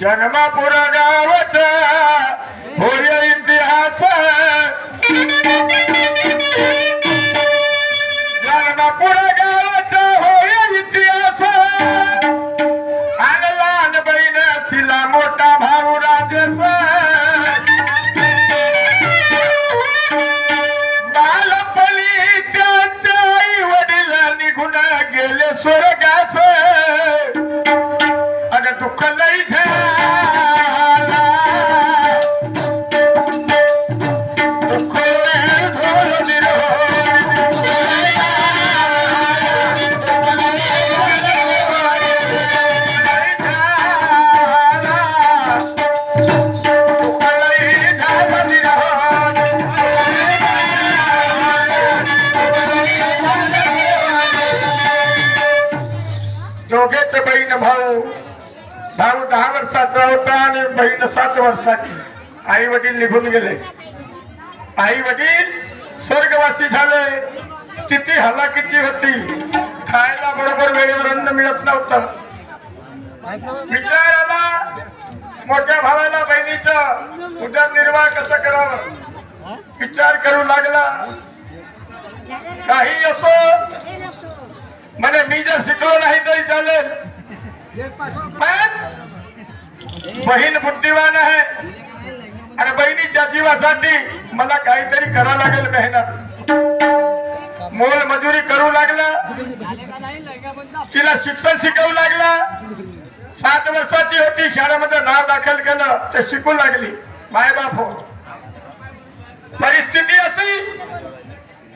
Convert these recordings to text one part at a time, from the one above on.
जन्मापूर गावाचा होय इतिहास जन्मापूर गावाचा होय इतिहास आणि लहान बहीण शिला मोठा भाऊ राजेश बालपणी त्यांच्या आई वडील निघून गेले स्वर्गास अगं दुःख लई बहीण भाऊ. भाऊ 10 वर्षाचा होता आणि बहीण 7 वर्षाची. आई वडील निघून गेले. आई वडील स्वर्गवासी झाले. स्थिती हलाखीची होती. खायला बरोबर वेळेवर अन्न मिळत नव्हतं. विचार आला मोठ्या भावाला बहिणीचा उदरनिर्वाह कसं करावं. विचार करू लागला. काही असो म्हणे मी जर शिकलो नाही तरी चालेल, पण बहीण बुद्धिवान आहे आणि बहिणीच्या जीवासाठी मला काहीतरी करावं लागेल. मेहनत मोल मजुरी करू लागला. तिला शिक्षण शिकवू लागला. 7 वर्षाची होती. शाळेमध्ये नाव दाखल केलं ते शिकू लागली. मायबाप हो. परिस्थिती अशी.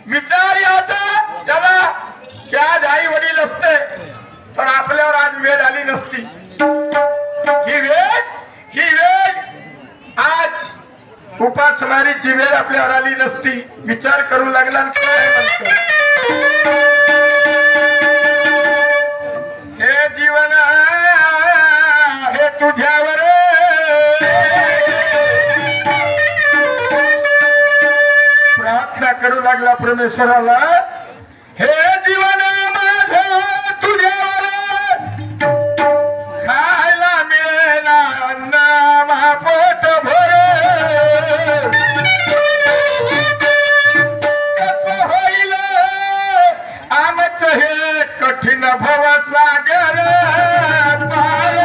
विचार याचा त्याला की आज आई वडील असते तर आपल्यावर आज वेळ आली नसती. ही वेळ आज उपासमारीची वेळ आपल्यावर आली नसती. विचार करू लागला. काय म्हणतो हे जीवन हे तुझ्यावर प्रार्थना करू लागला परमेश्वराला. हे जीवन माझे तुझ्यावर खायला मिळेना अन्न महापोट भरे. कसं होईल आमचं हे कठीण भवसागर पार.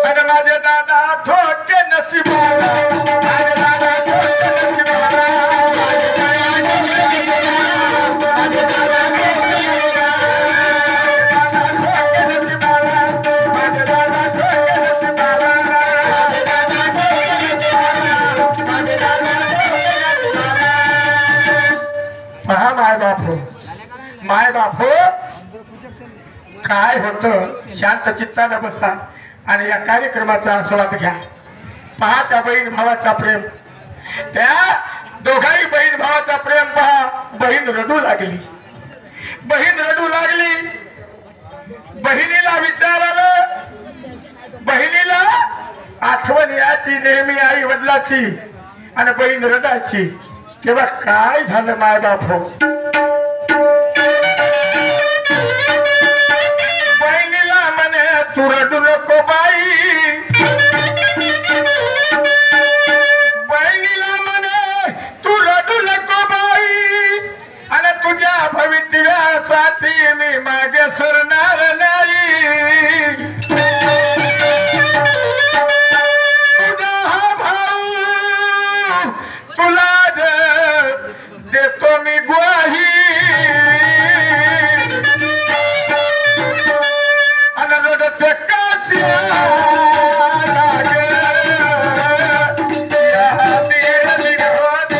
आणि माझे दादा थोडके नशिबाला. माझे दादा थोडके नशिबाला. पहा माय बापू काय होतं. शांत चित्तानं बसा आणि या कार्यक्रमाचा आस्वाद घ्या. पहा त्या बहीण भावाचा प्रेम. त्या दोघाही बहीण भावाचा प्रेम पहा. बहीण रडू लागली. बहिणीला विचार आलं. बहिणीला आठवण यायची नेहमी आई वडिलाची आणि बहीण रडायची. तेव्हा काय झालं माय बाप हो. बहिणीला म्हणे तू रडू नको बाई. बहिणीला म्हणे तू रडू नको बाई आणि तुझ्या भवितव्यासाठी मी मागे सरणार नाही. तुझा हा भाऊ तुला देतो मी ग्वाही. आणि रडते कासिया लागे या धीर निघत.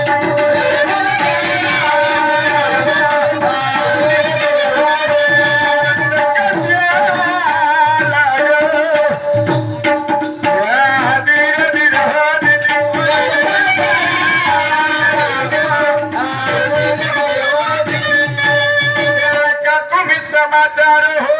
समाचार हो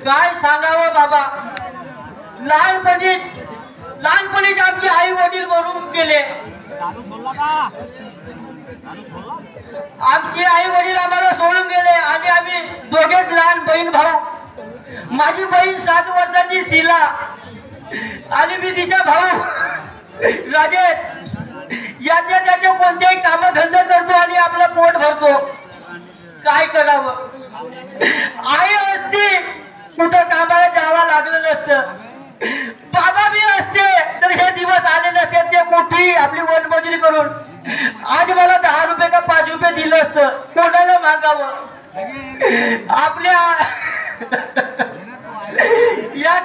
काय सांगावं बाबा, लहानपणीच आमचे आई वडील मरून गेले. आमचे आई वडील आम्हाला सोडून गेले आणि आम्ही दोघेच लहान बहीण भाऊ. माझी बहीण 7 वर्षाची शीला आणि मी तिचा भाऊ राजेश. याच्या त्याच्या कोणत्याही कामधंदे करतो आणि आपलं पोट भरतो. काय करावं, आई असती कुठं कामाला जावं लागलं नसतं. बाबा बी असते तर हे दिवस आले नसते. ते मोठी आपली वनमजुरी करून आज मला 10 रुपये का 5 रुपये दिलं असतं. कोणाला मागावं. आपल्या या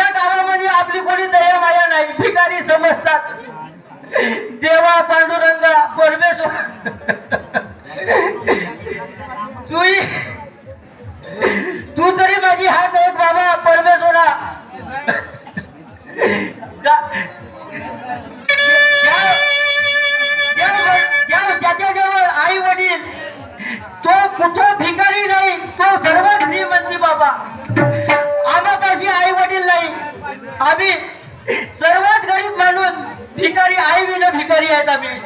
गावामध्ये आपली कोणी दया माया नाही. भिकारी समजतात. देवा पांडुरंगा परमेश्वर तू तरी माझी हात होत बाबा परमेश्वरा. ज्याच्याजवळ आई वडील तो कुठं भिकारी नाही, तो सर्वात श्रीमंती बाबा. आम्हापाशी आई वडील नाही. आम्ही सर्वात गरीब माणूस भिकारी. आई विना भिकारी आहेत आम्ही.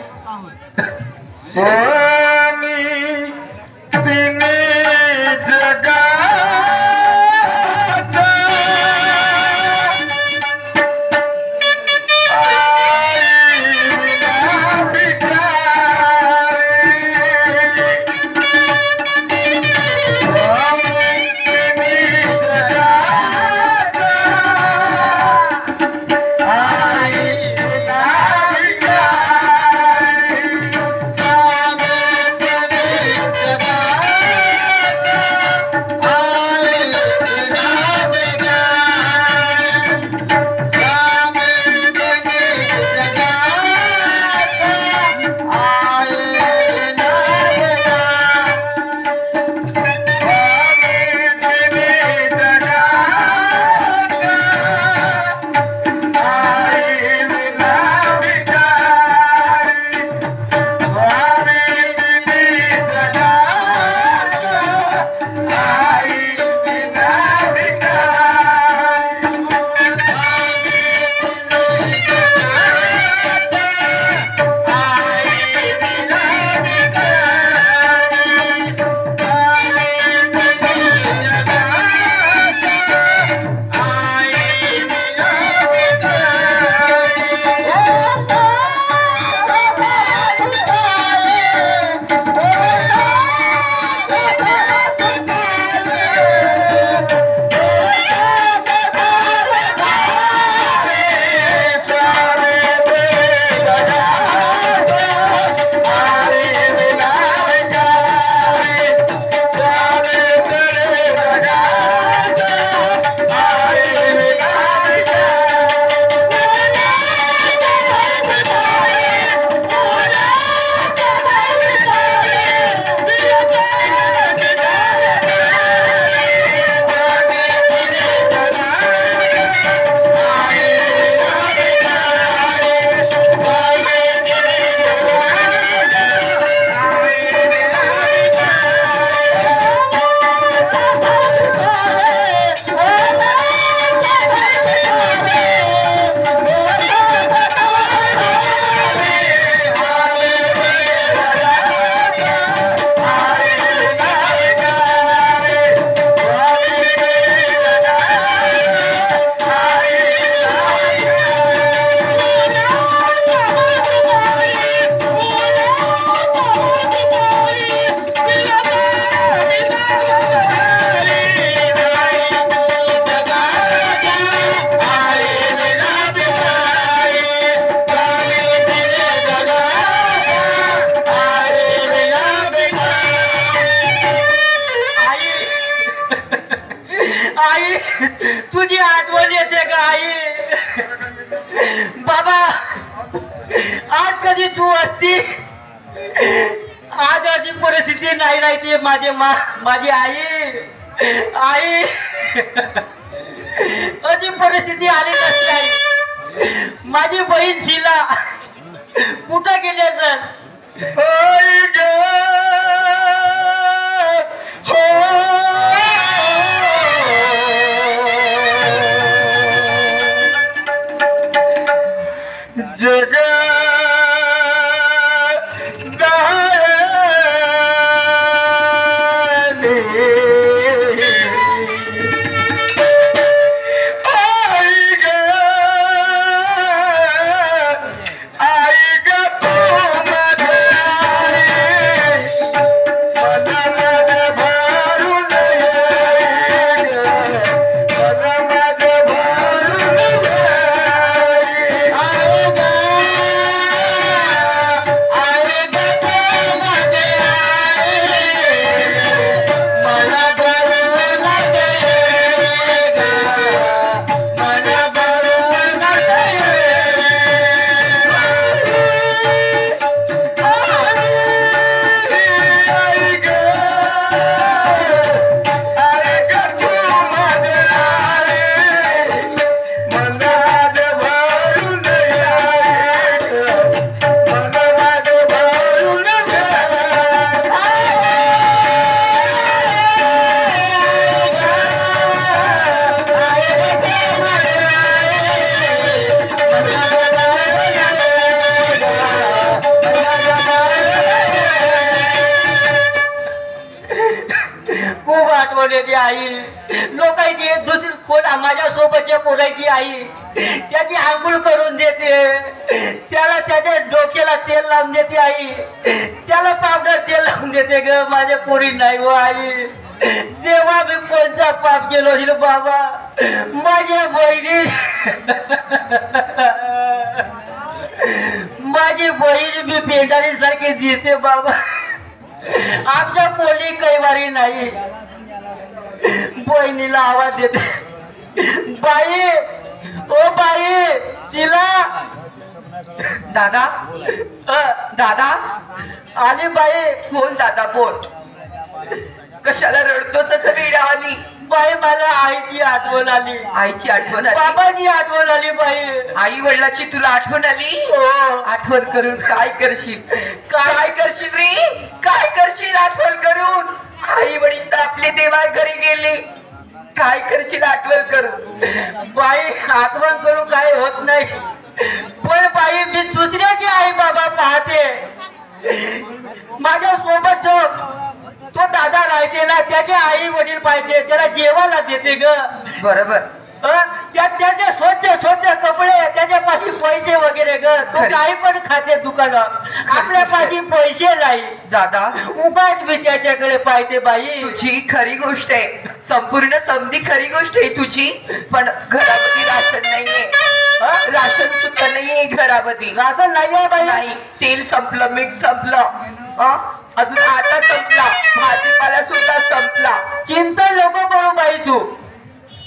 तुझी आठवण येते का आई? बाबा आज कधी तू असती, आज अशी परिस्थिती नाही राहते. माझी आई अशी परिस्थिती आली नसती. आई माझी बहीण शीला कुठं गेले सर? आठवण येते आई. लोकांची दुसरी कोण माझ्या सोबतच्या पोराची आई त्याची आंघोळ करून देते, त्याला त्याच्या डोक्याला तेल लावून देते आई, त्याला पावडर तेल लावून देते ग. माझ्या पोरी नाही हो आई. देवा मी कोणता पाप केलो असेल बाबा. माझ्या बहिणी माझी बहीण मी पेंढारी सारखी दिसते बाबा. आमच्या पोली कैवारी नाही. बहिणीला आवाज देते, बाई ओ बाई तिला. दादा दादा आली बाई. बोल दादा बोल. कशाला रडतोस असं वेड्यावानी? बाई मला आईची आठवण आली. आईची आठवण आली? बाबाची आठवण आली बाई. आई वडिलाची तुला आठवण आली? हो. आठवण करून काय करशील? काय करशील रे? काय करशील आठवण करून? आई वडील तर आपले देवाय घरी गेले. काय करशील आठवण करून? बाई आठवण करून काय होत नाही, पण बाई मी दुसऱ्याची आई बाबा पाहते. माझ्या सोबत तो दादा राहते ना, त्याचे आई वडील पाहिजे, त्याला जेवायला देते ग. बरोबर. त्याचे स्वच्छ स्वच्छ कपडे, त्याच्यापाशी पैसे वगैरे ग. तो काही पण खाते दुकानात, आपल्यापाशी पैसे नाही दादा. उगाच मी त्याच्याकडे पाहिजे बाई. तुझी खरी गोष्ट आहे, संपूर्ण समधी खरी गोष्ट आहे तुझी. पण घरामध्ये राशन नाहीये. राशन सुद्धा नाहीये घरामध्ये. राशन नाहीये बाई. नाही. तेल संपलं, मीठ संपलं, अजून आटा संपला, भाजीपाला सुद्धा संपला. चिंता नको करू बाई.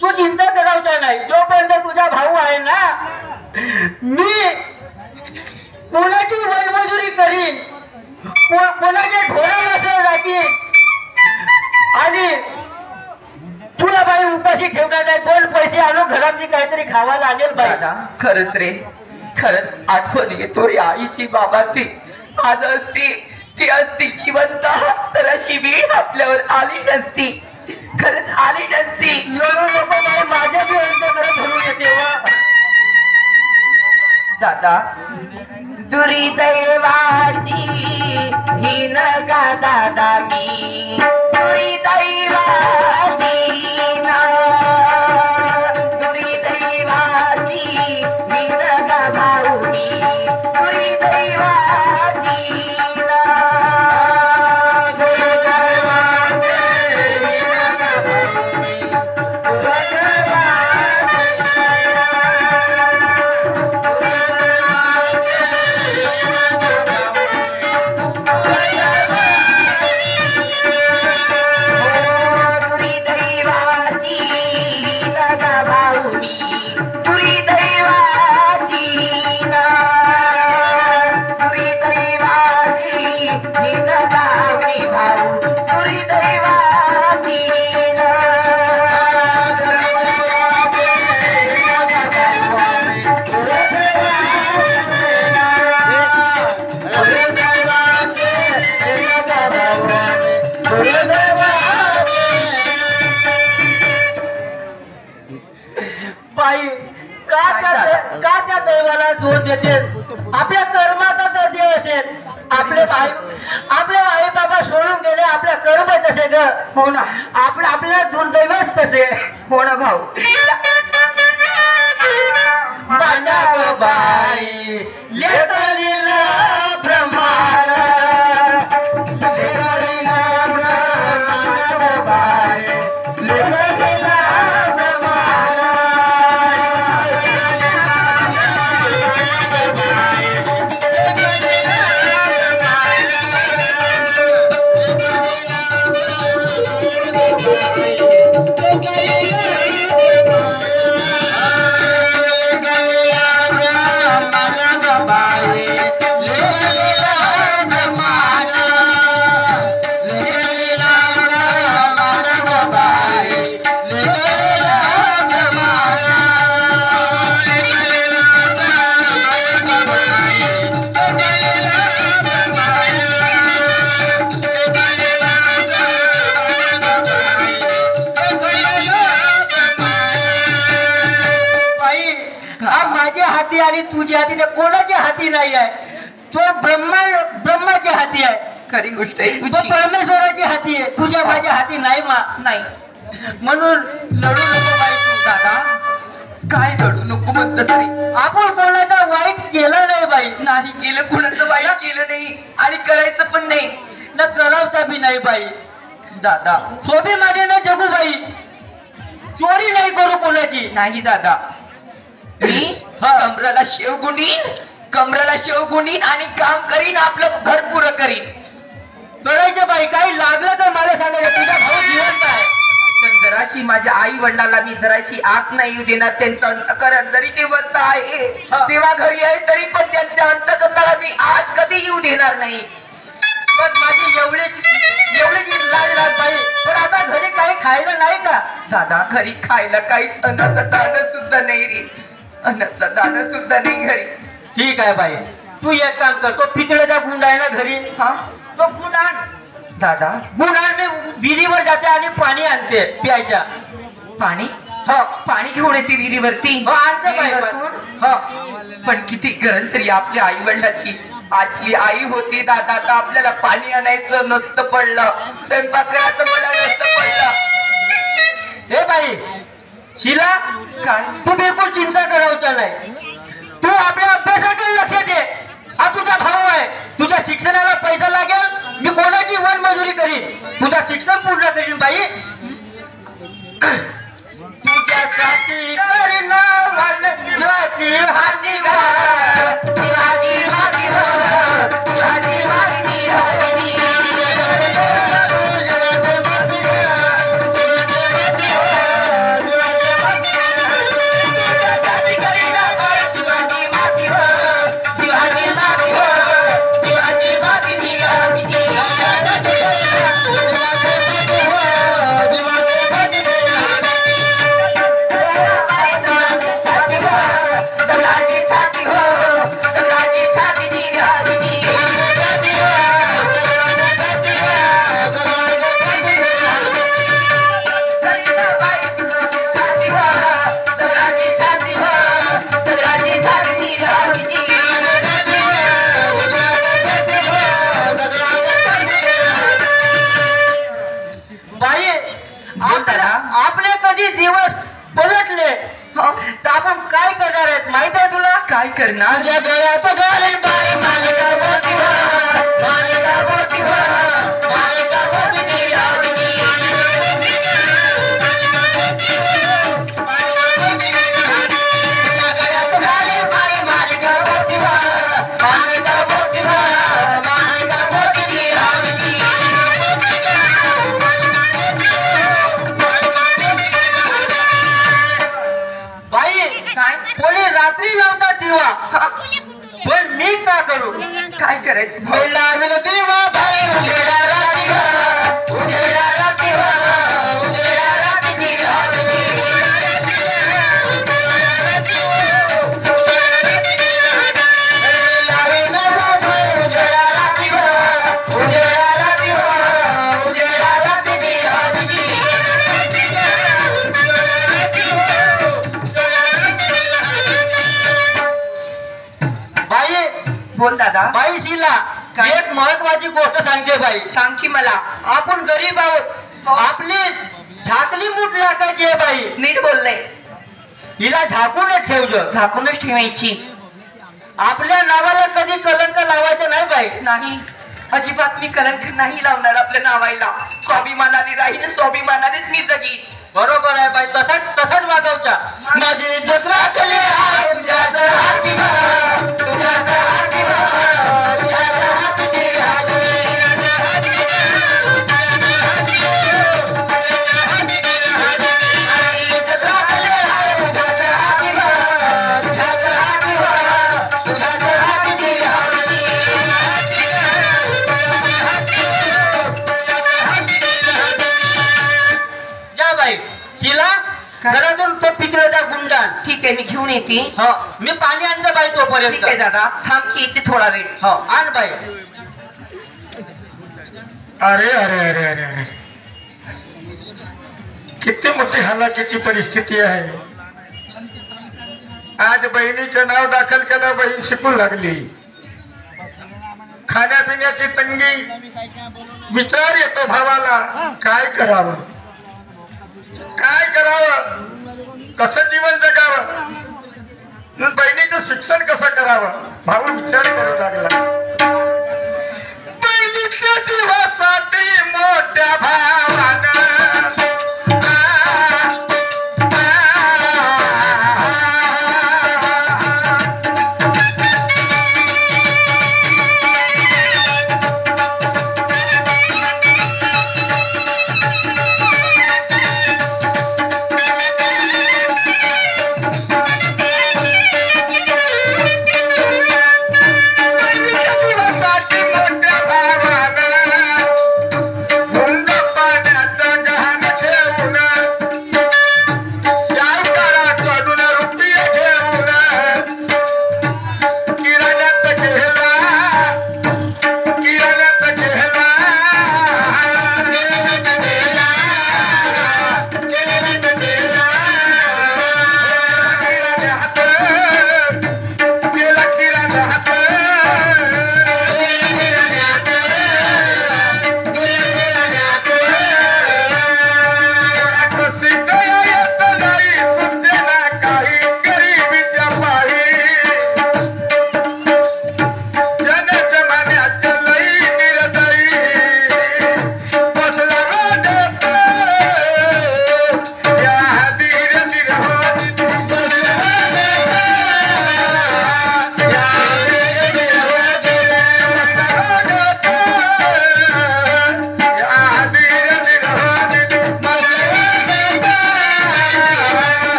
तू चिंता करायचा नाही. जोपर्यंत तुझा भाऊ आहे ना, मी कोणाची वनमजुरी करीन, कोणाचे ढोरा राखीन आणि तुला बाई उपाशी ठेवणार नाही. 2 पैसे आणून घरात काहीतरी खावायला आणेल बाई. दादा खरंच रे, खरंच आठवण येतो रे आईची बाबाची. आज असती ती असती जिवंत तर अशी वेळ आपल्यावर आली नसती. खरंच आली नसती. एवढं नको बाई, माझ्या बी अंतकरण धरून येते वा. दादा दुर्दैवाची ही नका दादा मी. दुर्दैवाची ना, दुर्दैवाची ही नका भाऊ मी. दुर्दैवाची ना, दुर्दैवाची ही नका भाऊ मी. बाई का त्या दैवाला दोष देते? आपल्या कर्माचा तसे असेल. आपले आई बाबा सोडून गेले, आपल्या कर्म तसे ग. हो ना. आपल्या दुर्दैवच तसे. हो ना भाऊ. माझ्या ग बाई लेकरीला ब्रह्माला, लेकरीला ब्रह्माला ग बाई, लेकरीला ब्रह्माला. माझ्या हाती आणि तुझ्या हाती कोणाच्या हाती नाही आहे. तो ब्रह्माच्या हाती आहे. खरी गोष्ट आहे तो तुझी. परमेश्वराची हाती आहे, तुझ्या माझ्या हाती नाही नाही म्हणून लढू नको बाई तू. दादा काय रडू नको म्हणत तरी. आपण कोणाचा वाईट केलं नाही बाई, नाही केलं, कुणाचं वाईट केलं नाही आणि करायचं पण नाही ना करावचा बी नाही बाई. दादा. सोबी माझे ना जगू बाई, चोरी नाही करू कोणाची. नाही दादा, मी कमराला शेव गुणीन आणि काम करीन, आपलं घर पुरं करीन. करायचं बाई, काही लागलं तर मला सांगायचं. तुझा भाऊ जिवंत आहे. पण जराशी माझ्या आई वडिलांना मी जराशी आस नाही येऊ देणार. त्यांचं अंतकरण जरी ते बोलत आहे तेव्हा घरी आहे, तरी पण त्यांच्या अंतकरणाला मी आज कधी येऊ देणार नाही. पण माझी एवढीची लाज राहत बाई. पण आता घरी काही खायला नाही का? दादा घरी खायला काहीच अन्नाचं दाणं सुद्धा नाही रे. अन्नाचं दाणं सुद्धा नाही घरी. ठीक आहे बाई, तू एक काम कर. तो पितळेचा गुंड आहे ना घरी, हा तो गुंड आण. दादा. गुंड आण. मी विहिरीवर जाते आणि पाणी आणते प्यायच्या. पाणी हो, पाणी घेऊन येते विहिरीवरती. हो, आणते बाई. विहिरीवरतून. हो, पण किती गरज तरी आपल्या आई वडिलाची. आपली आई होती दादा, तर आपल्याला पाणी आणायचं नसतं पडलं, स्वयंपाक करायचं मला नसतं पडलं. हे बाई शिला, काय तू बिलकुल चिंता करायचं नाही. तू आपल्या अभ्यासाकडे लक्ष दे. हा तुझा भाऊ आहे, तुझ्या शिक्षणाला पैसा लागेल, मी कोणाची वन मजुरी करीन, तुझं शिक्षण पूर्ण करीन बाई. तुझ्यासाठी करीन वनवाची हाती घाल, जीवाची भागी घाल, जीवाची भागी घाल. आपले कधी दिवस पलटले तर आपण काय करणार आहेत माहित आहे तुला? काय करणार? तुझ्या डोळ्यात घालेल बाई मालिका मोती हो, मालिका मोती हो, मालिका मोती तेरी आदमी. तुझ्या डोळ्यात घालेल बाई मालिका मोती हो, मालिका मोती हो, मालिका मोती तेरी आदमी. बाई काय कोणी रात्री लावतात दिवा, पण मी का करू? काय करायचं? मी लावलं दिवा बाई उजेडा रात्री हो, उजेडा रात्री हो, उजेडा रात्री तेरी आदमी. लावेल दिवा बाई उजेडा रात्री हो, उजेडा रात्री हो, उजेडा रात्री तेरी आदमी. बाई बोल दादा. बाई शिला, काय? एक महत्वाची गोष्ट सांगते बाई. सांग की मला. आपण गरीब आहोत, आपली झाकली मूठ लाखाची आहे बाई. नीट बोललंय. हिला झाकूनच ठेवलं. झाकूनच ठेवायची. आपल्या नावाला कधी कलंक लावायचं नाही बाई. नाही, अजिबात मी कलंक नाही लावणार आपल्या नावाला. स्वाभिमानाने राहील, स्वाभिमानानेच मी जगीन. बरोबर आहे बाई, तसाच वागवचा. माझी जत्रा केली आहे तुझ्याच हाती भर, तुझ्याच हाती भर, तुझ्याच हाती तेरी आदमी. माझी जत्रा केली आहे तुझ्याच हाती भर, तुझ्याच हाती भर, तुझ्याच हाती तेरी आदमी. जा बाई शिला, घरातून तो पितळेचा गुंडान. ठीक आहे, मी घेऊन येते. हो, मी पाणी आणतो बाई तोपर्यंत. ठीक आहे दादा, थांब की येते थोडा वेळ. हो, आण बाई. अरे अरे अरे अरे अरे, किती मोठी हलाखीची परिस्थिती आहे. आज बहिणीचं नाव दाखल केलं, बहीण शिकू लागली. खाण्यापिण्याची तंगी, विचार येतो भावाला काय करावं, काय करावं, कसं जीवन जगावं, बहिणीचं शिक्षण कसं करावं. भाऊ विचार करू लागला. बहिणीच्या जीवासाठी मोठ्या भावानं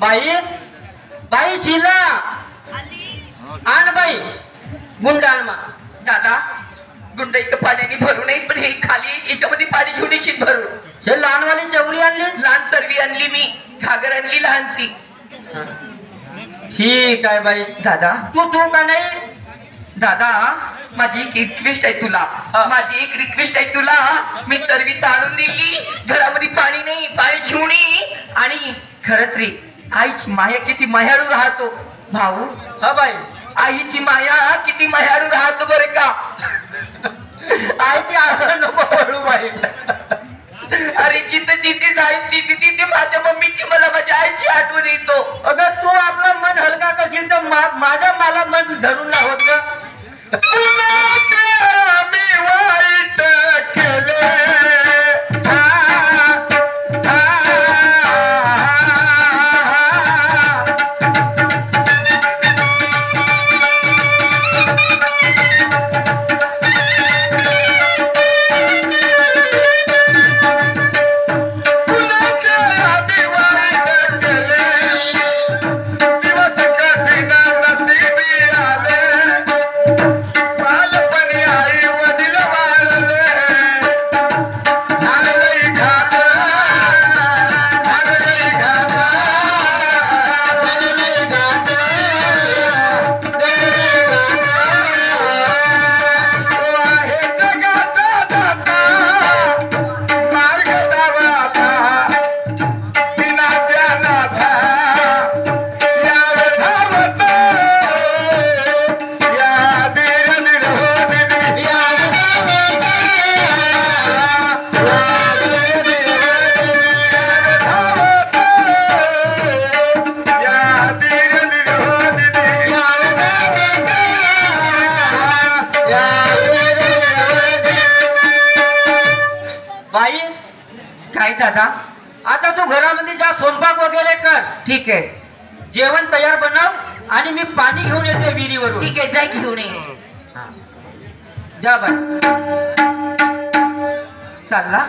बाई बाई शिला आण बाई गुंड आण मा. दादा गुंड इथं पाण्याने भरू नये, पण हे खाली याच्यामध्ये पाणी घेऊन येशील भरून. हे लहानवाली चवरी आणली, लहान चरवी आणली मी, घागर आणली लहानची. ठीक आहे बाई. दादा तू का नाही. दादा माझी एक रिक्वेस्ट आहे तुला, माझी एक रिक्वेस्ट आहे तुला. मी चरवी ताणून दिली, घरामध्ये पाणी नाही, पाणी घेऊन ये. आणि खरंच रे आईची माया किती मायाळू राहतो भाऊ. हा बाई आईची माया किती मायाळू राहतो बरं का. आईची आठवण नको पडू बाई. अरे जिथे जिथे जाईल तिथे तिथे माझ्या मम्मीची मला माझ्या आईची आठवण येतो. अगं तू आपलं मन हलका करशील तर माझं मला मन धरून लावत ग. मी वाईट केले दादा आता तू घरामध्ये जा, स्वयंपाक वगैरे कर. ठीक आहे. जेवण तयार बनव आणि मी पाणी घेऊन येते विहिरीवरून. ठीक आहे, जाय घेऊन ये. जा बाई. चालला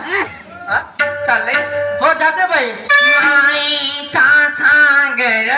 चाललंय. हो जाते बाई. माईचा सागर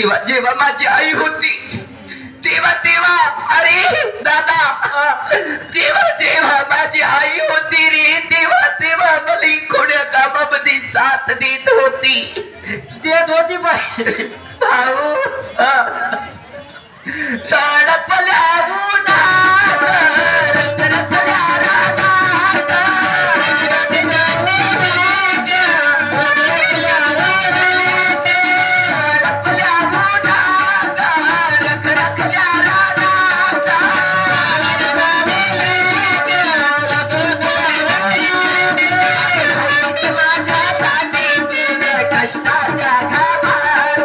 जेव्हा जेव्हा माझी आई होती तेव्हा तेव्हा अरे दादा जेव्हा जेव्हा माझी आई होती रे तेव्हा तेव्हा मला कोण्या कामामध्ये साथ देत होती बाई भाऊ तडपल्या उन्हात, रखरखल्या रानात, तडपल्या उन्हात, रखरखल्या रानात, माझ्यासाठी कष्टाच्या घामात,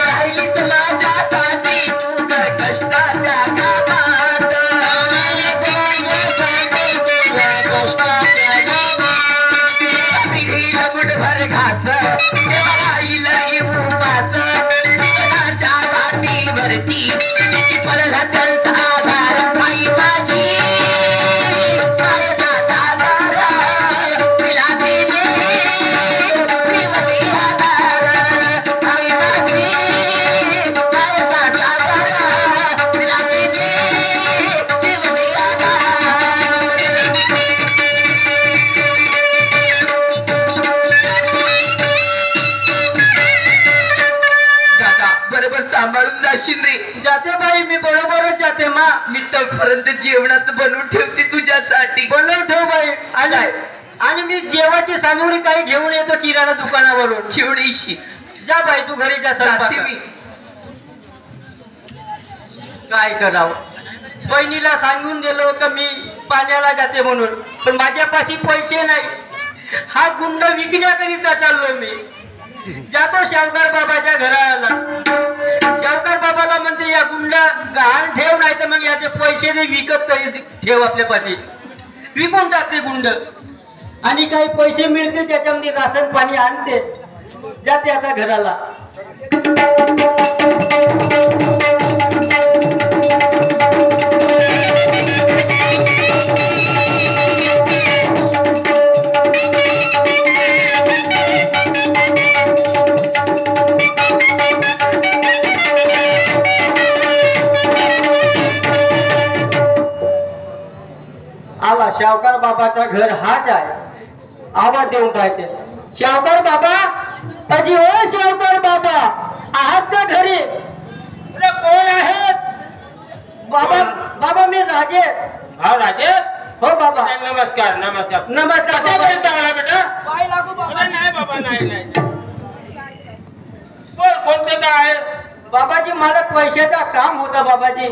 राहिलीस माझ्यासाठी तू कष्टाच्या घामात, पिढीला मुठभर घास तेव्हा राहिलं घेऊन पास, जीवनाच्या वाटेवरती किती पडला त्यांचा आधार, आई माझी मालकाचा आधार, तिला दिले जीवनी आधार, आई माझी मालकाचा आधार, तिला दिले जीवनी आधार. दादा बरोबर सांभाळून जाशील रे. जाते बाई मी बरोबरच जाते मा. मी तोपर्यंत जेवणाचं बनवून ठेवते तुझ्यासाठी. बनवून ठेव बाई. आणि मी जेवाची सामुग्री काही घेऊन येतो किराणा दुकानावरून. घेऊन येशी. जा बाई तू घरी जा. जाते मी. काय करावं, बहिणीला सांगून दिलं का मी पाण्याला जाते म्हणून, पण माझ्यापाशी पैसे नाही. हा गुंड विकण्याकरिता चाललो मी. जातो शावकार बाबाच्या घराला. शावकार बाबाला म्हणते या गुंडा गहाण ठेव, नाही तर मग याचे पैसे दे, विकत तरी ठेव आपल्यापाशी. विकून टाकते गुंड आणि काही पैसे मिळते त्याच्यामध्ये राशन पाणी आणते. जाते आता घराला. आला शावकार बाबाचा घर हाच आहे. आवाज देऊन पाहिजे. शावकार बाबा, अजी हो शावकार बाबा, आहात का घरी? अरे कोण आहेत? बाबा बाबा मी राजेश. हा राजेश. हो बाबा. नमस्कार नमस्कार. नमस्कार कसा बाबा. पर्यंत आला बेटा? पाय लागू बाबा. अरे नाही बाबा नाही. बोल कोणते काय आहे? बाबाजी मला पैशाचा काम होता बाबाजी.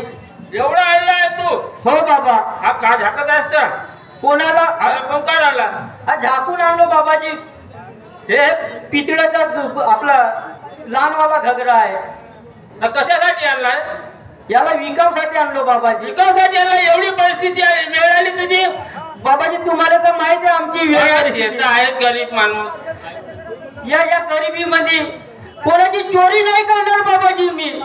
एवढा आलेला आहे तू? हो बाबा. हा का झाकत असत? कोणाला? हा फोन काय आला? हा झाकून आणलो बाबाजी. हे पितळाचा आपला लहानवाला घगरा आहे. कशासाठी आणलाय? याला विकासाठी आणलो बाबाजी. विकासाठी आणला? एवढी परिस्थिती आहे मिळाली तुझी? बाबाजी तुम्हाला तर माहिती आहे आमची वेळ. येत आहेत गरीब माणूस. या गरिबीमध्ये कोणाची चोरी नाही करणार बाबाजी. मी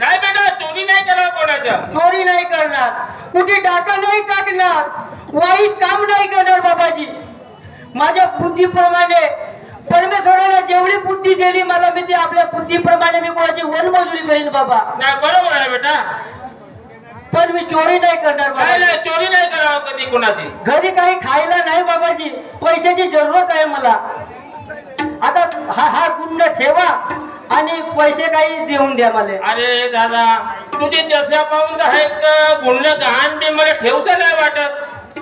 नाही बेटा चोरी नाही करा कोणाच्या. चोरी नाही करणार, कुठे डाका नाही टाकणार, वाईट काम नाही करणार बाबाजी. माझ्या बुद्धीप्रमाणे परमेश्वराला जेवढी बुद्धी दिली मला, मी ती आपल्या बुद्धीप्रमाणे मी कोणाची वनमजुरी करीन बाबा. नाही बरोबर आहे बेटा. पण मी चोरी नाही करणार नाही बाबा. नाही चोरी नाही करावं कधी कोणाची. घरी काही खायला नाही बाबाजी. पैशाची जरूरत आहे मला. आता हा गुंड ठेवा आणि पैसे काही देऊन द्या मला. अरे दादा तुझी दशा पाहून तर एक गुंड गहाण बी मला ठेवचं नाही वाटत,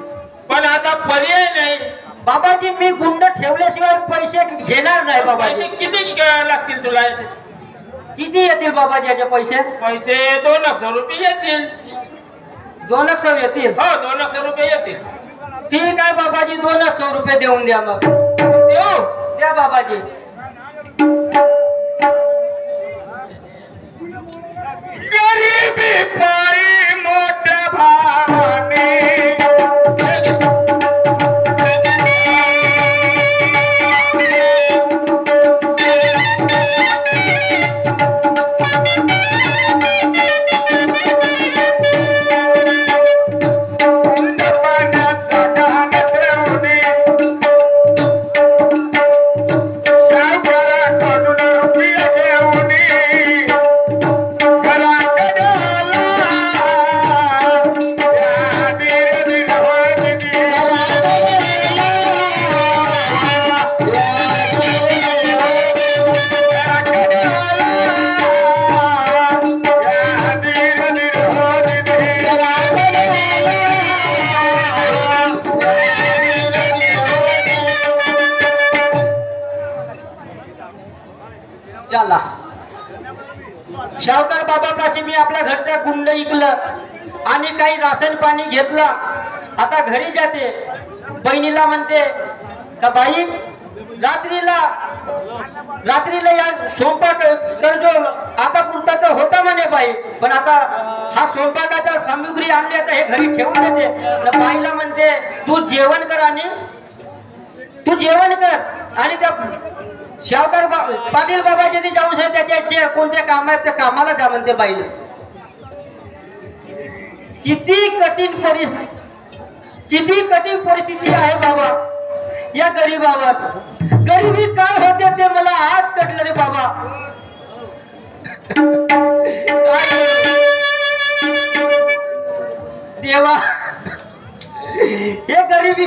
पण आता पर्याय नाही. बाबाजी मी गुंड ठेवल्याशिवाय पैसे घेणार नाही बाबाजी. पैसे किती लागतील तुला? किती येतील बाबाजी याचे पैसे? पैसे 2 लाख रुपये येतील. 2 लाख येतील. हो 2 लाख रुपये येतील. ठीक आहे बाबाजी, 2 लाख रुपये देऊन द्या. मग देऊ द्या बाबाजी. गरीबी पायी मोठ्या भाने पाण्याचा ढाण ठेवणे चला शावकार बाबापाशी मी आपल्या घरचा गुंड इकलं आणि काही राशन पाणी घेतलं. आता घरी जाते. बहिणीला म्हणते का बाई रात्रीला या स्वयंपाक करजो. आता पुरता तर होता म्हणे बाई, पण आता हा स्वयंपाकाचा सामुग्री आणली, आता हे घरी ठेवून देते. तर बाईला म्हणते तू जेवण कर आणि त्या शावकार पाटील बाबाचे ते जाऊन त्याच्या कोणत्या काम आहेत त्या कामाला जा म्हणते बाईला. किती कठीण परिस्थिती आहे बाबा या गरीबावर. गरिबी काय होते ते मला आज कळलं रे बाबा. देवा हे गरिबी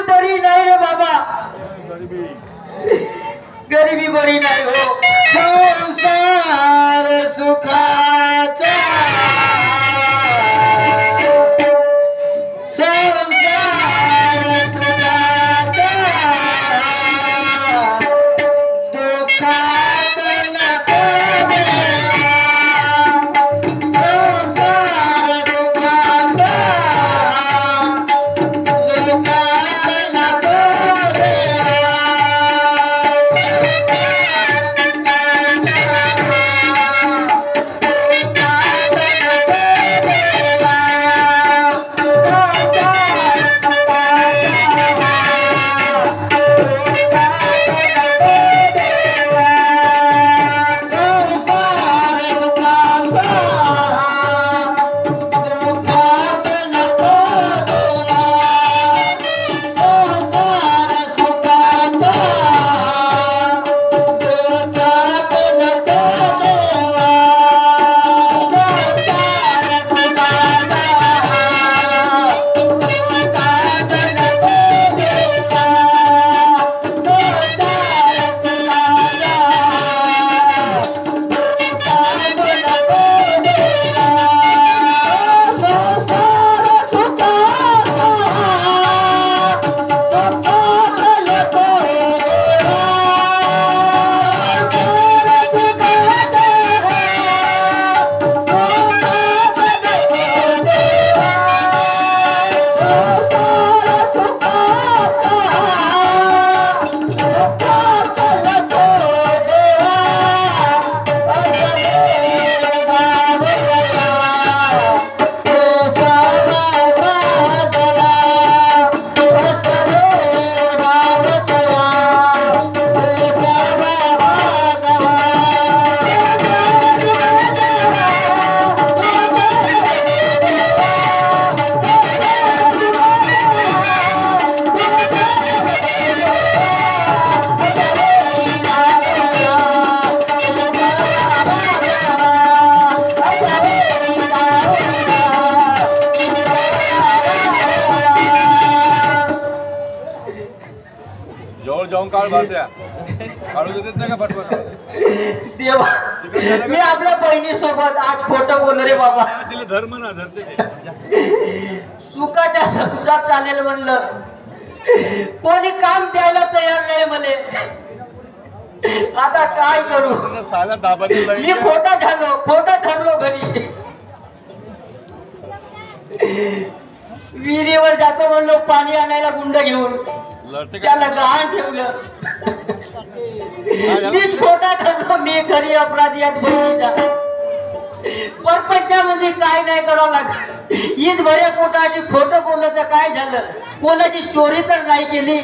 बरी नाही रे बाबा. गरिबी बरी नाही हो. संसार सुखाचा देवा मी आपल्या बहिणीसोबत आज खोटं बोल रे बाबा. सुखाच्या संसार चालेल म्हणलं, कोणी काम द्यायला तयार नाही मले. आता काय करू. मी खोटा ठरलो घरी. विहिरीवर जातो म्हणलो पाणी आणायला गुंड घेऊन, त्याला गहाण ठेवलं. मीच खोटा ठरलो. मी खरी अपराधी आहेत बहिणीचा. परपंचामध्ये काय नाही करावं लागत. ईद भऱ्या पोटाची खोटं बोललं तर काय झालं. कोणाची चोरी तर नाही केली.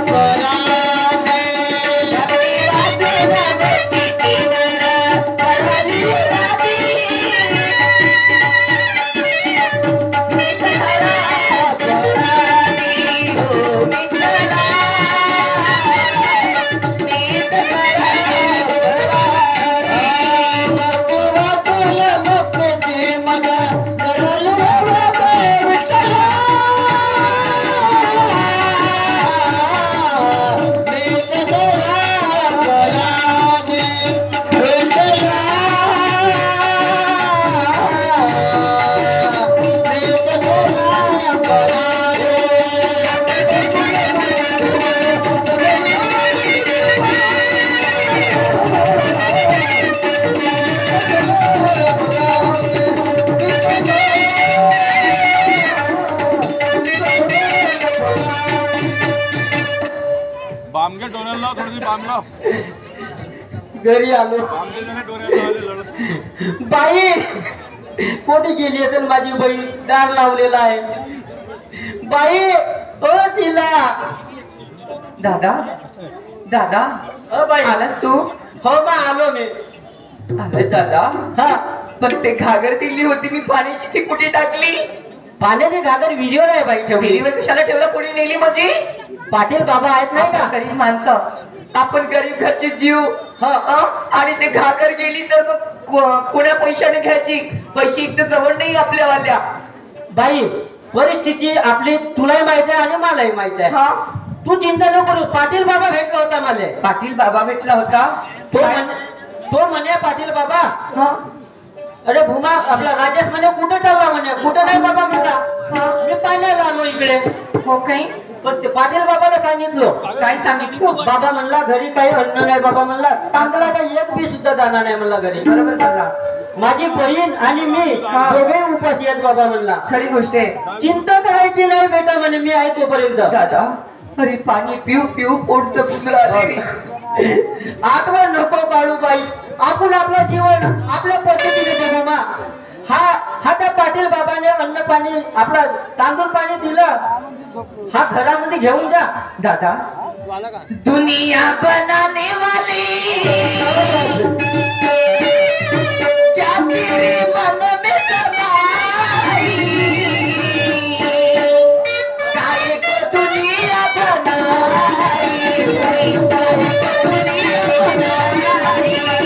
Para घरी आलो. बाई कोठे गेली असेल माझी बहीण? दार लावलेला आहे. बाई ओ शिला. दादा दादा बाई आलास तू? हो बा आलो मी. अरे दादा हा पण ते घागर दिली होती मी पाण्याची, ती कुठे टाकली? पाण्याची घागर विहिरीवर आहे बाई ठेवली. विहिरीवर कशाला ठेवला? कोणी नेली माझी? पाटील बाबा आहेत नाही का? गरीब माणसं, आपण गरीब घरचे जीव. आणि ते घागर गेली तर मग कोण्या पैशाने घ्यायची? पैसे इतकं जवळ नाही आपल्यावाल्या. बाई परिस्थिती आपली तुलाही माहिती आहे आणि मलाही माहिती आहे. हा तू चिंता नको करू. पाटील बाबा भेटला होता मला. पाटील बाबा भेटला होता? तो म्हणे पाटील बाबा. हा अरे भूमा आपला राजेश म्हणे कुठं चालला म्हणे. कुठं नाही बाबा म्हणला. मी पाण्याला आलो इकडे. हो काही पण ते पाटील बाबाला सांगितलं. काय सांगितलं? बाबा म्हणला घरी काही अन्न नाही. बाबा म्हणला तांदळाचा एक बी सुद्धा दाना नाही म्हणला घरी. बरोबर बोलला. माझी बहीण आणि मी दोघे उपाशी आहेत बाबा म्हणला. खरी गोष्ट आहे. चिंता करायची नाही बेटा म्हणे मी आहे तोपर्यंत. दादा अरे पाणी पिऊ पिऊ पोट जगून राहिले. आठवण नको बाळूबाई. आपण आपलं जीवन आपल्या पद्धतीने जगू मा. हा त्या पाटील बाबाने अन्न पाणी आपला तांदूळ पाणी दिलं. हा घरामध्ये घेऊन जा. दादा दुनिया बनाने वाले क्या तेरे मन में समाई, काहे को दुनिया बनाई, काहे को दुनिया बनाई, दुनिया बनाने वाले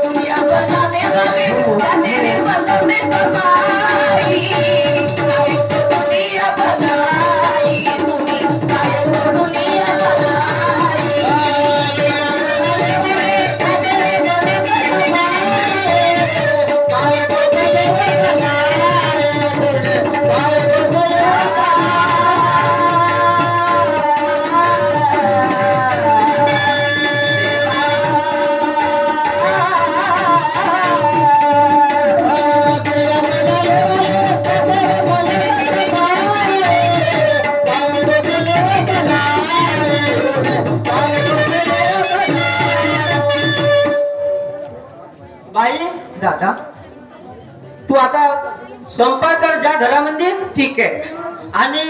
दुनिया बनाने वाले क्या तेरे मन में समाई, काहे को दुनिया बनाई, काहे को दुनिया बनाई, बाई दादा तू आता स्वयंपाक कर जा घरामध्ये. ठीक आहे. आणि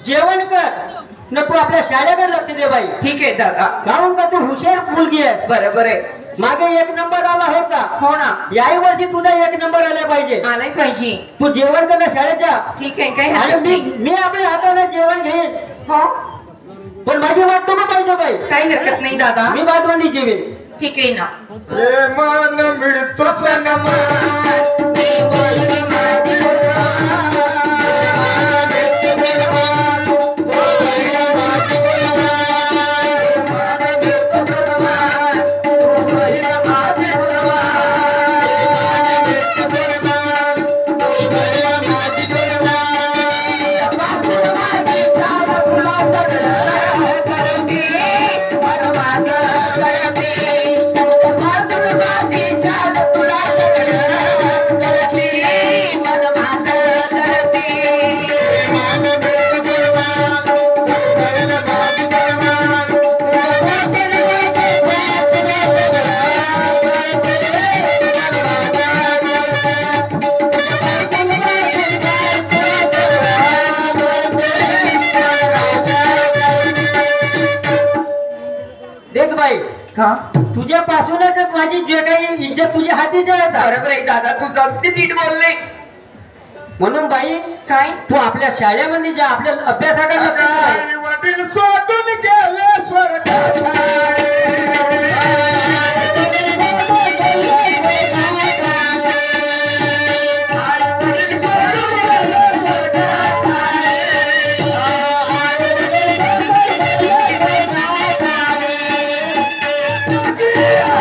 जेवण कर न तू आपल्या शाळेकडे लक्ष दे बाई. ठीक आहे दादा. कारण का तू हुशार मुलगी आहे. बरोबर आहे. मागे 1 नंबर आला होता. हो ना. याही वर्षी तुझा 1 नंबर आला पाहिजे. आलाय पाहिजे. तू जेवण कर ना शाळेत जा. ठीक आहे. काही आणि हरकत मी नाही. मी आपल्या हाताने जेवण घेईन. हो पण माझी वाट नको पाहिजे बाई. काही हरकत नाही दादा. मी बाजूमध्ये जेवेन. ठीक आहे ना. प्रेमान मिळतो सन्मान, देख बाई का तुझ्यापासूनच माझी जे काही इज्जत तुझ्या हातीच आहे आता. बरोबर आहे दादा. तू अगदी नीट बोलले. म्हणून बाई काय तू आपल्या शाळेमध्ये जा. आपल्या अभ्यासाकडे लक्ष दे बाई. आई वडील सोडून गेले स्वर्गात. Yeah.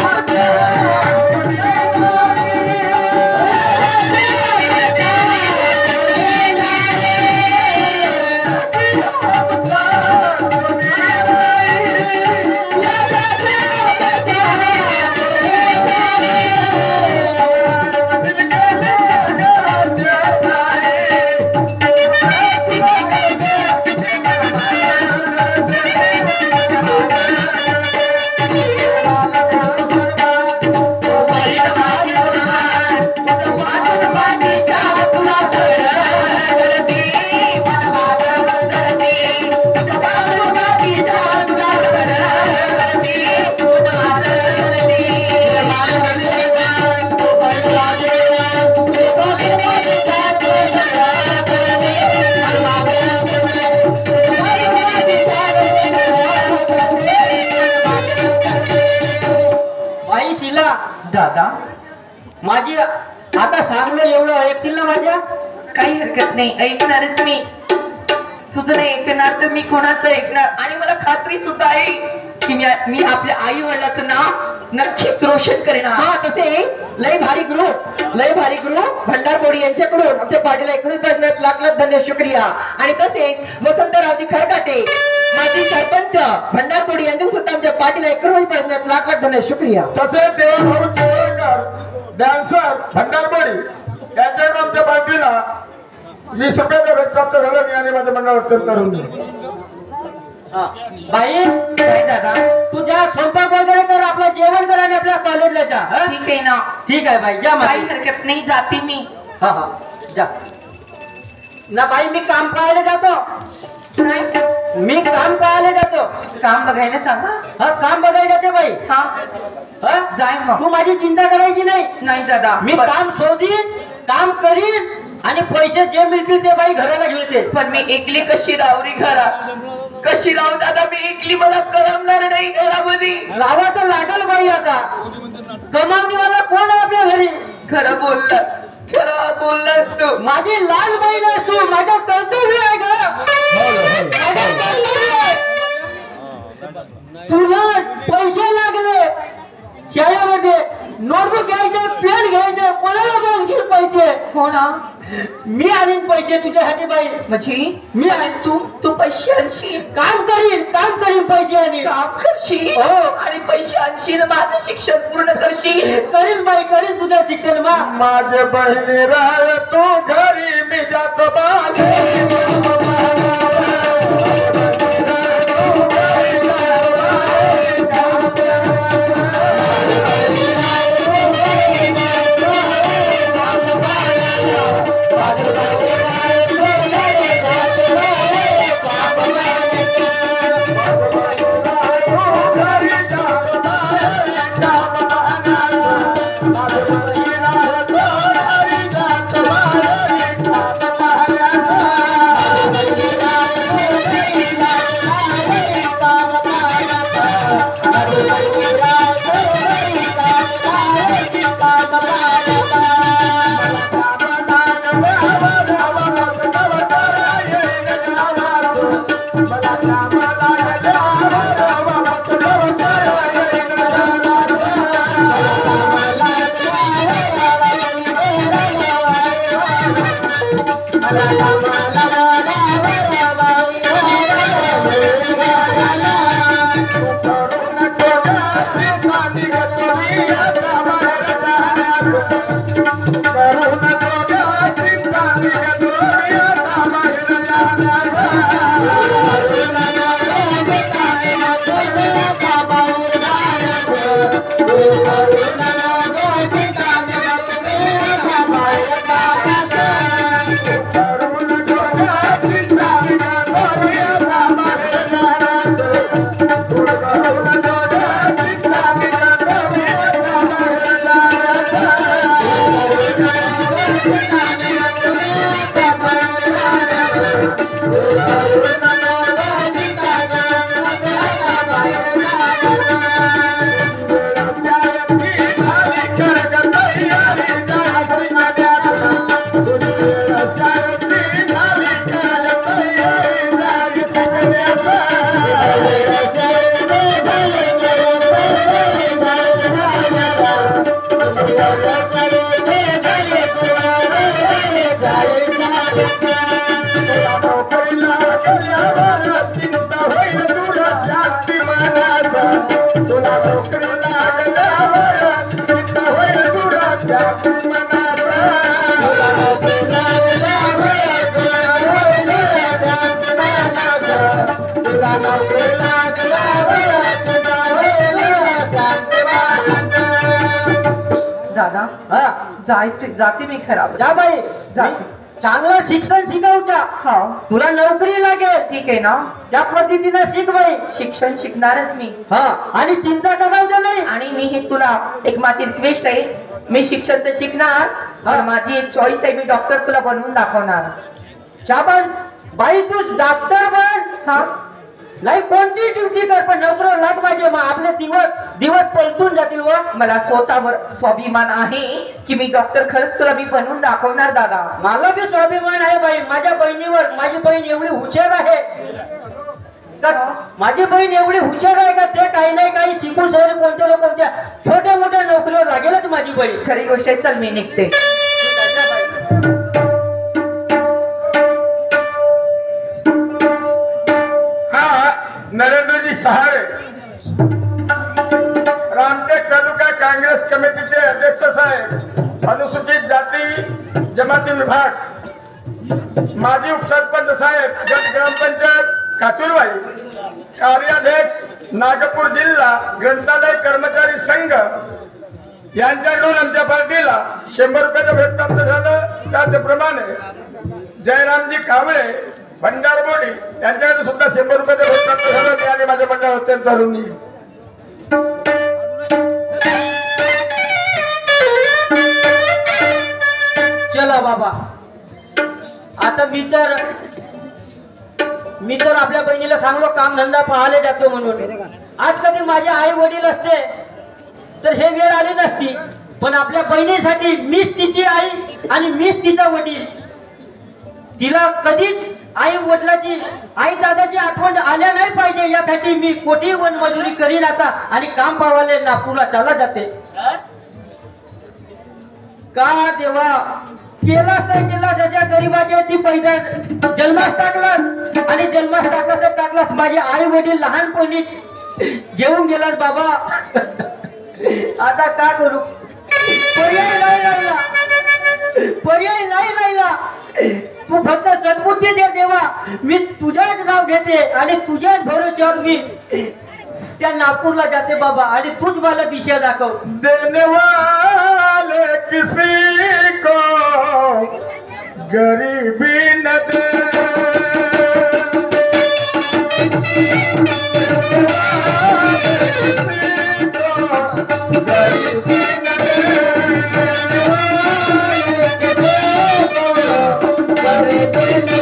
दादा माझी आता सांगलं एवढं ऐकतील ना माझ्या? काही हरकत नाही, ऐकणारच मी. तुझं नाही ऐकणार तर मी कोणाचं ऐकणार? आणि मला खात्री सुद्धा आहे की मी आपल्या आई वडिलाचं नाव नक्कीच रोशन करणार. हा तसे लय भारी ग्रुप भंडारपोडी यांच्याकडून आमच्या पाटीला 19 लाख धन्य शुक्रिया. आणि तसे वसंतरावजी खरकाटे माजी सरपंच भंडारपोडी यांच्याकडून सुद्धा आमच्या पाटीला 19 लाख धन्य शुक्रिया. तसेच देवाभाऊ चितळकर डान्सर भंडारवाडी यांच्याकडून आमच्या पार्टीला 20 रुपयाचा भेट प्राप्त झाला. मी आणि माझं मंडळ अत्यंत करून बाई काय दादा? तुझ्या स्वयंपाक वगैरे कर, आपलं जेवण कर आणि आपल्या कॉलेजला जा. ठीक आहे ना? ठीक आहे बाई, जा. काही हरकत नाही, जाते मी. हा जा ना बाई. मी काम पाहायला जातो. काय? मी काम पाहायला जातो. काम बघायला सांगा. हा काम बघायला जाते बाई. हा जाय मग. तू माझी चिंता करायची नाही. नाही दादा, मी काम शोधीन, काम करीन आणि पैसे जे मिळतील ते बाई घराला घेते. पण मी एकली कशी राहू रे घरात? कशी राहू दादा? मी एकली, मला करमणार नाही घरामध्ये. राहावा तर लागल बाई. आता कमावणी मला कोण आहे आपल्या घरी? खरं बोललास तू. माझी लाल बाईल आहेस तू. माझं कर्तव्य आहे का? तुला पैसे लागले शाळेमध्ये, नोटबुक घ्यायचे, पेन घ्यायचे, कोणाला बघशील पैसे? हो ना? मी आणीन पैसे तुझ्यासाठी बाई. म्हणजे मी आणि तू पैसे आणशील? काम करीन पैसे आणि काम करशील? हो. आणि पैसे आणशील, माझं शिक्षण पूर्ण करशील? करीन बाई, करीन तुझं शिक्षण. माझे बहिणी राय तू घरी, मी जातो बाहेर. दादा जाते मी खराब. जा बाई, जाते. चांगलं शिक्षण शिकवच्या. हो. तुला नोकरी लागेल. ठीक आहे ना? त्या पद्धतीने शिक बाई. शिक्षण शिकणारच मी. हा आणि चिंता करायची नाही. आणि मी हे तुला एक माझी रिक्वेस्ट आहे, मी शिक्षण तर शिकणार पण माझी एक चॉईस आहे, मी डॉक्टर तुला बनवून दाखवणार. शाबास बाई, तू डॉक्टर बन. हा नाही कोणती ड्युटी कर पण नोकरीवर लाग पाहिजे मग आपले दिवस पलटून जातील व मला स्वतःवर स्वाभिमान आहे की मी डॉक्टर खरंच तुला मी बनवून दाखवणार दादा. मला बी स्वाभिमान आहे बाई माझ्या बहिणीवर. माझी बहीण एवढी हुशार आहे माझी बहीण एवढी हुशार आहे का ते काही नाही काही शिकून सगळे कोणत्या ना कोणत्या छोट्या मोठ्या नोकरीवर लागेलच माझी बहीण. खरी गोष्ट आहे. चल मी निघते. हा नरेंद्रजी सहारे रामटेक तालुका काँग्रेस कमिटीचे अध्यक्ष साहेब, अनुसूचित जाती जमाती विभाग, माजी उपसरपंच साहेब, गट ग्रामपंचायत काचुरवाई, कार्याध्यक्ष नागपूर जिल्हा ग्रंथालय कर्मचारी संघ यांच्याकडून आमच्या पार्टीला 100 रुपयाचं भेट प्राप्त झालं. त्याचप्रमाणे जयरामजी कावळे भंडारबोडी यांच्याकडून सुद्धा 100 रुपयाचं भेट प्राप्त झालं. मी आणि माझे मंडळ अत्यंत ऋणी. चला बाबा आता मी तर आपल्या बहिणीला सांगलो काम धंदा पाहायला जातो म्हणून. आज कधी माझे आई वडील असते तर हे वेळ आली नसती. पण आपल्या बहिणीसाठी मीच तिची आई आणि मीच तिचा वडील. तिला कधीच आई वडिलाची आई दादाची आठवण आल्या नाही पाहिजे यासाठी मी कोठी वन मजुरी करीन आता आणि काम पाहायला नागपूरला चालला जाते. का देवा केलास तर केलास याच्या गरीबाच्या ती पैदा जन्मास टाकलास आणि जन्मास टाकलास माझे आई वडील लहानपणी घेऊन गेलास बाबा. आता का करू पर्याय नाही राहिला. तू फक्त सद्बुद्धी दे देवा. मी तुझ्याच नाव घेते आणि तुझ्याच भरोश्यावर मी त्या नागपूरला जाते बाबा आणि तूच मला दिशा दाखव. देने वाले किसी को गरीबी न दे. गरीबी न